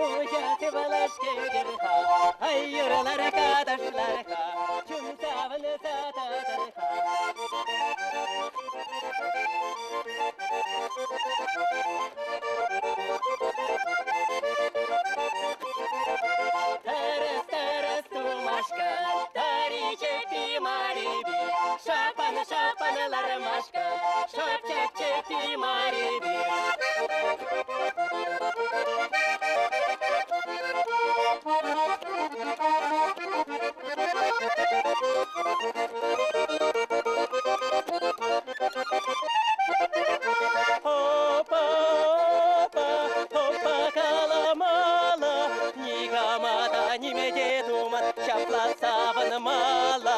Ujati balashke girha, ayyurlar ka dashlar ka, chumta balsa ta tarha. Taras taras tu mashka, tari chepi maribi, shapan shapan lar mashka, shap chep chepi maribi. Hoppa, hoppa, hoppa kalamala, ni gamata, ni medetuma, chapla savana mala.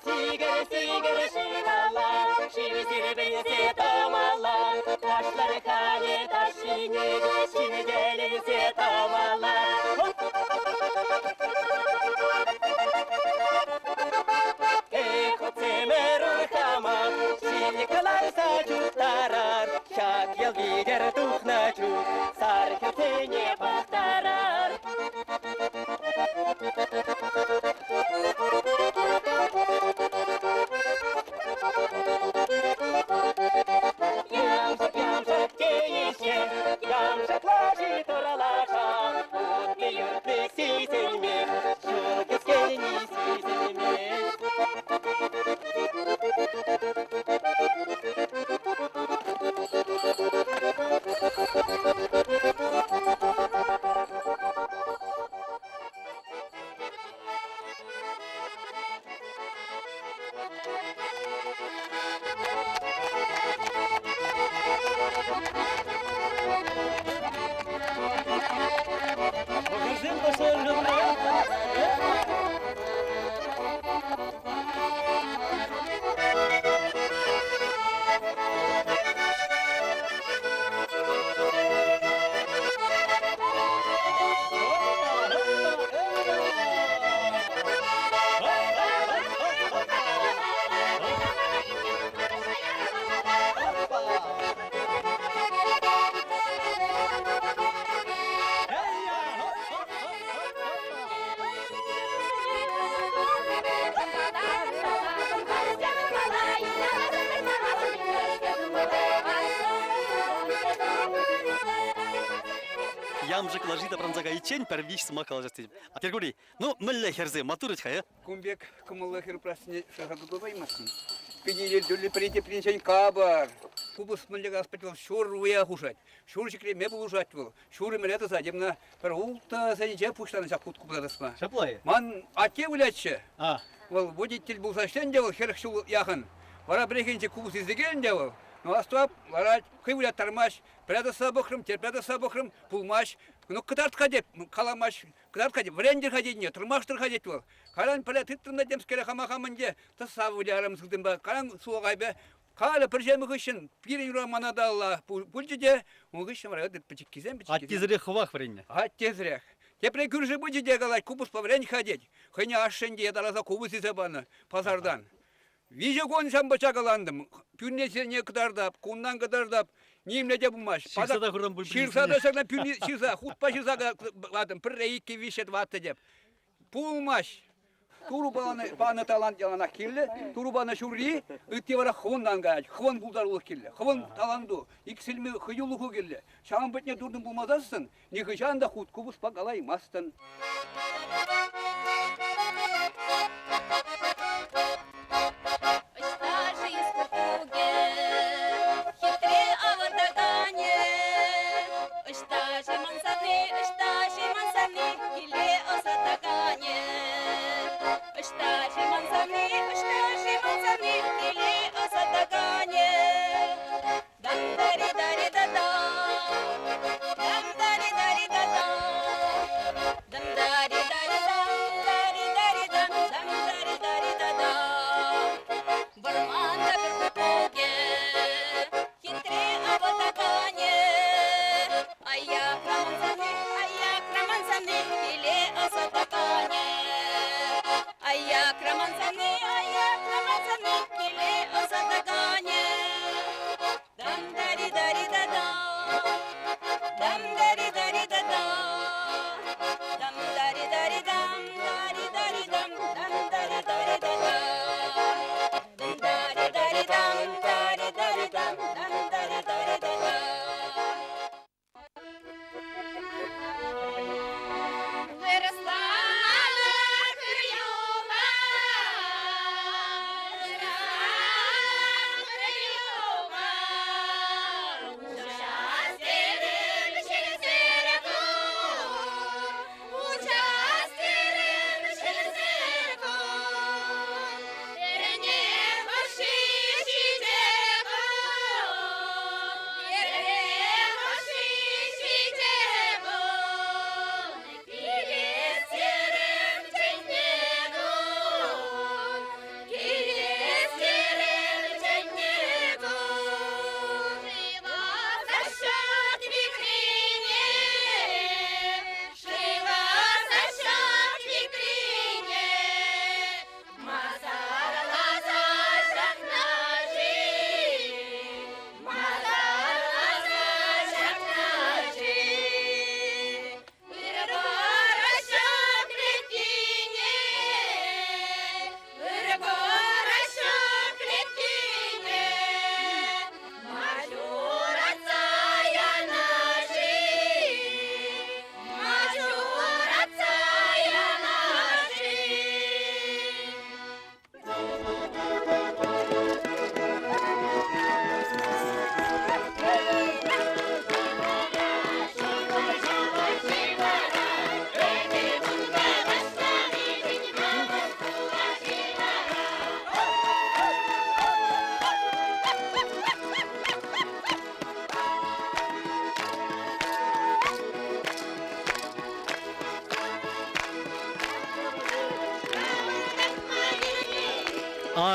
Sigar, sigar, shivala, shivi sirveni setamala, taşlar kale taşini, şimdi gelin setamala. Tarar, шаг я видер дух ночу, царь не повторар. Ямшак, ямшак, тейше, ямшак, лажи, туралаша, утны, юртны, сисельме, шулки, скельни, сисельме. Ямжик ложит пранзага и чень первич смакал жестить. А теперь говори, ну мэлле херзе матурочка, я? Кумбек кумалахир прасне шахагудовай масын. Пидили дюли прийти принесень кабар. Кубус мэллега аспетил шур уя хушать. Шурчикли мебу ужать был. Шуры мэлета задемна парулта санича пуштана сакут кубладасма. Шаплай. Ман аке улячче. А. Вол водитель был заштен делал херхшул яхан. Вара брехенче кубус издеген делал. Ну а стоп, варать, хывля тормаш, пряда сабохрым, терпяда сабохрым, пулмаш, ну кыдарт ходит, каламаш, кыдарт ходит, врендер ходит нет, тормаштыр ходит был. Каран палят иттым на демскере хамахаманде, та савулярым сылдымба, каран суагайбе, кала прижемы гышын, пирин романадалла, пульчиде, угышын варает пичиккизем, А тизре хвах вренне. А тезрях. Теперь куржи будет дегалать, кубус по времени ходить. Хыня ашенде едалаза кубус изабана, пазардан. Виже гон сам бачагаландым. Пюннесене кдардап, куннан кдардап, нимле де бумаш. Ширсада хурам бул. Ширсада сагна пюнни ширса, хутпа ширсага ватым, пирейки вишет ватты деп. Пулмаш. Турубаны баны талант ялана килле, турубаны шурри, ыттевара хвондан гать, хвон булдарлык килле, хвон таланду, иксилми хыюлуху килле. Шаган бетне дурдын булмазасын, не хыжанда хут кубус пагалай мастын. Dum da di da di da.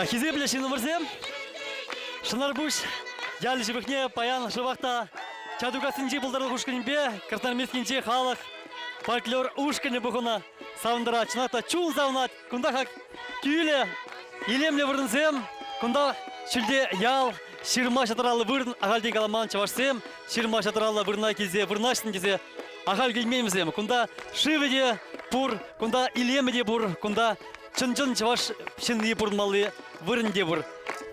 Хизе білешін өмірзем. Шынар бұш, ялы жібікне паян жывақта. Чадугасынжи бұлдарлық ұшқынбе, картармескенже халық. Фольклор ұшқыны бұғына. Сауындыра чыната чул заунат. Күнда хак күйлі. Илемле вырынзем. Күнда шүлде ял. Ширма шатыралы вырын. Ағалден каламан чавашсем. Ширма шатыралы вырна кезе, вырнаштын кезе. Ағал келмеймізем. Күнда шыведе бұр. Күнда илемеде бұр. Күнда чын-чын чаваш шынны бұрынмалы вырынде бұр.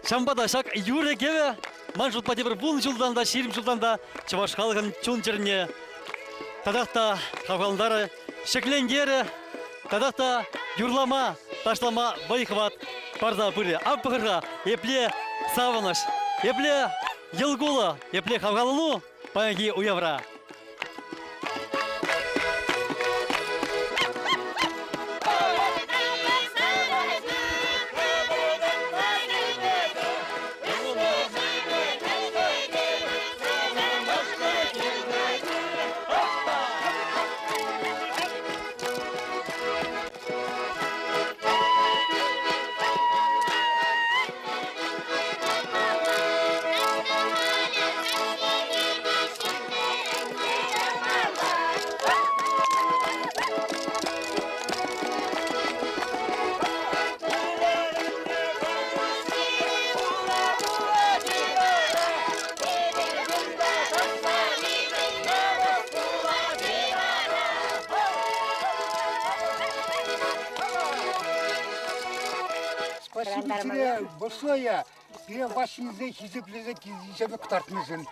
Шамбада шак юре кеве. Маншут пати бір бұлын жылданда, ширим жылданда чаваш халығын чун жеріне. Тадақта қавғалындары шекленгері. Тадақта юрлама, ташлама байқыват барда бүрі. Аппығырға епле савыныш, епле елгулы, епле қавғалыну баянги уявра. Спасибо тебе большое. Я ваши языки язык тартмызын.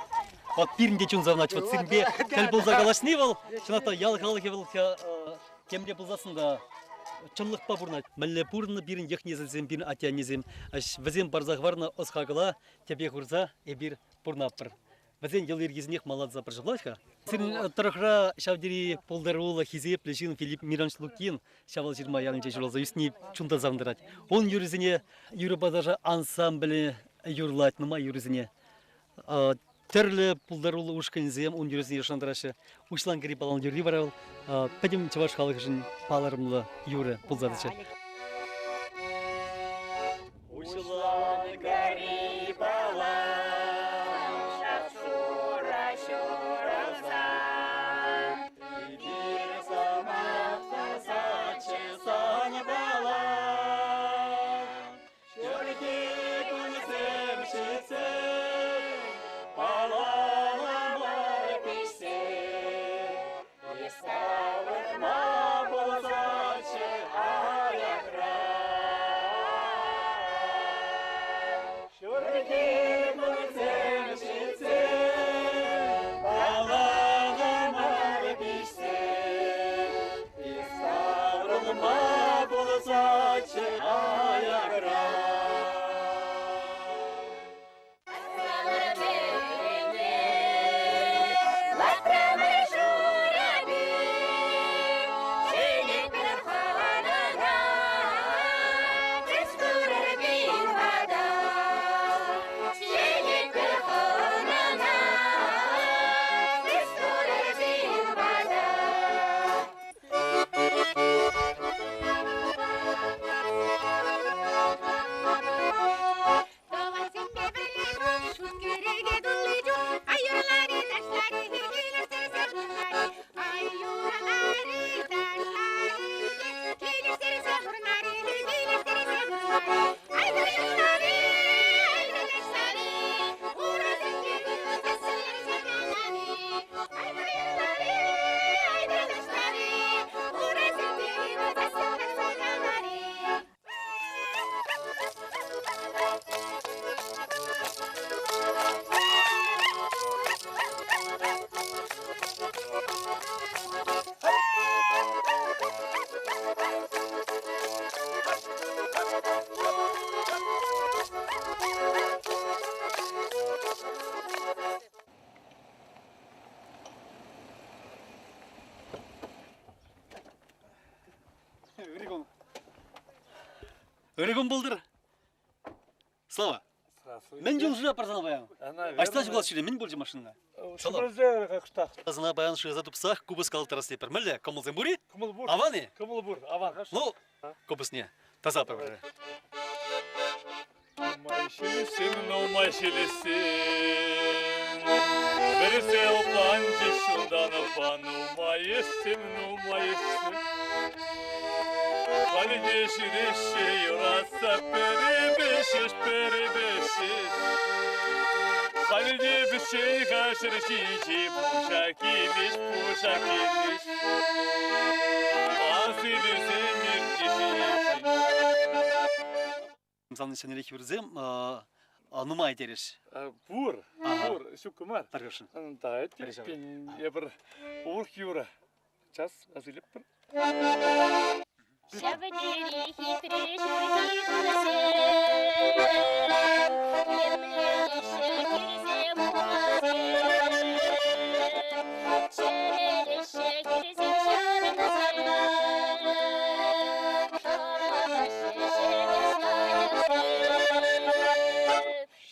Вот пирнде чун завнач, вот сирбе кәл бұл загалашны бол, шыната ялғалық евіл кемде бұлзасында чынлық па бұрнат. Мәлі бұрны бірін ех незілзем, бірін атя незем. Візем барзақ варна осқағыла, тебе құрза, бир бұрнаппыр. Візен ел ергезінех малад запыр жылашқа. Сирін тұрықра шавдері полдарула хизеп, лежин Филипп Миранш Лукин, шавал жирма ярынча жұралза үстіне чунта завндырат. Он юрізіне, юрі бадажа ансамблі юрлат, нұма юрізіне. Терлі пулдарулы ушканзем, он юрізіне шандырашы. Ушлан гри балан юрі барал. Пәдем чаваш халық жын паларымлы юрі пулзадычы. Ушлан гри балан, шапшура шуралса. Бир замақта сачысан балан. Шөрге күнсем шетсем, балаламар пишсе. Еставырма болзачы аяқра. Шөрге күнсем шетсем, балаламар пишсе. Еставырма болзачы аяқра. Өрігім бұлдыр. Слава. Мен жол жүре апарсана баян. Ашта жығылас жүре, мен болжы машинға. Шыбырзе қақштақ. Азына баян шыға тұпсақ, күбіс қалықтарас дейпір. Мәлі, көмілзен бұри? Кымыл бұр. Аваны? Кымыл бұр. Аван қаш. Ну, көбісіне. Таза апар бәрі. Numashilisin. Verirse o plancı şundan opa numayestim. Hani deşirişi yorasa peri beşiş. Hani de bir şey karşılaşıcı puşak iliş. Asili zemir işi. Замны сенелек бирзем, нумай дереш. Бур, şu kumar. Таргашын. Да, пен я bir uğur юра. Час azılıp bir. Şevdiri hitri şurhi kurse Yemli şekirse muhase Şereli şekirse şarkıse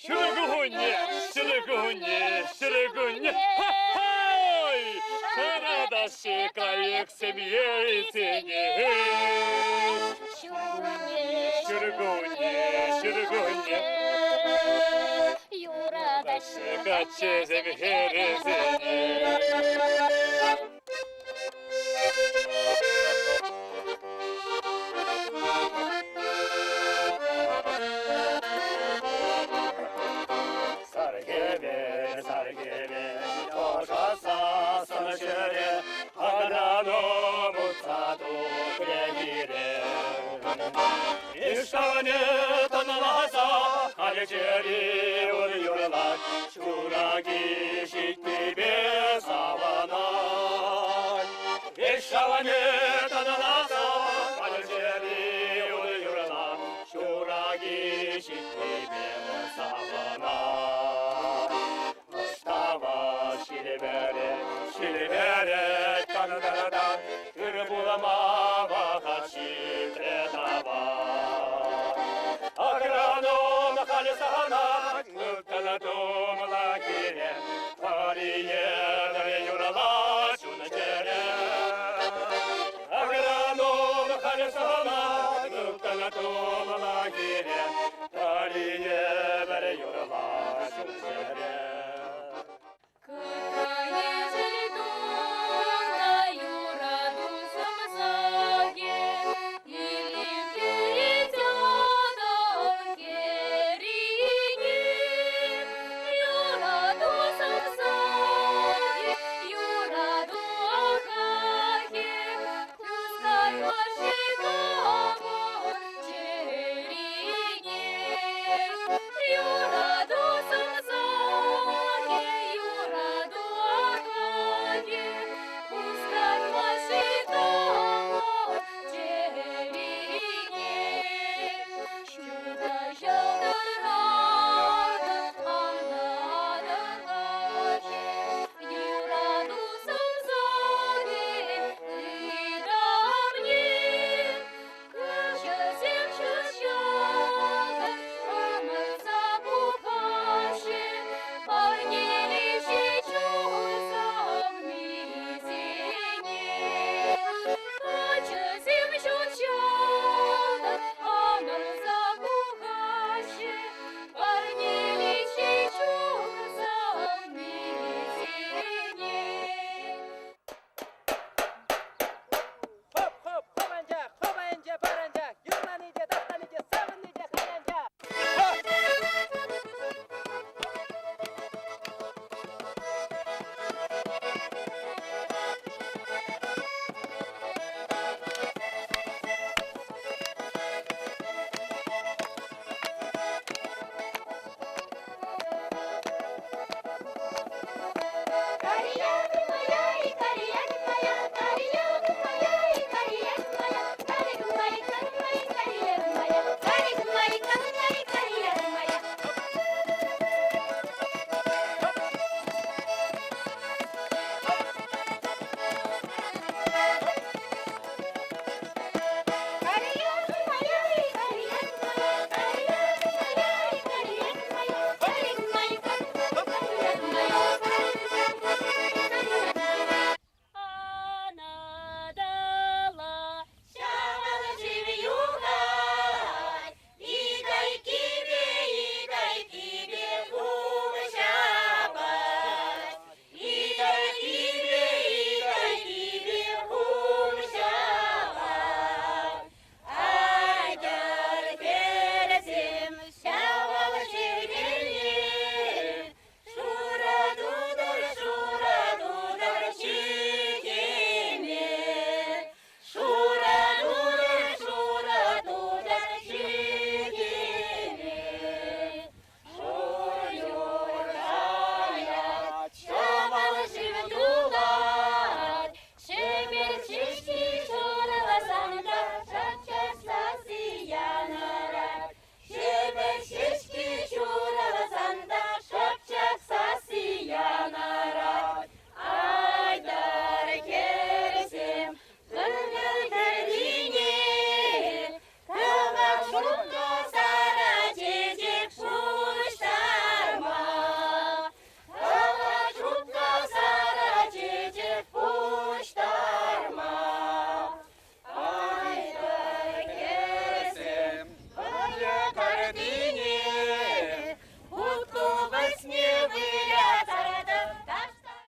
Şarabaşı Şırıgınye. Hay! Karadaşı kayık seviyesini. Şırıgınye. Yuradaşı Kaçı seviyesini. Sargebe, toşasa sanışırı, Adanı mutsadı kremire. İştahını tanımasa, Haliceri oluyorlar, Şura gişikti bir savanar. İştahını tanımasa, Haliceri oluyorlar, Şura gişikti bir savanar. Şilibere kanıdardan Kırbulama vakat şifredava Akranım halisana Nıkkaladım lakire Tariye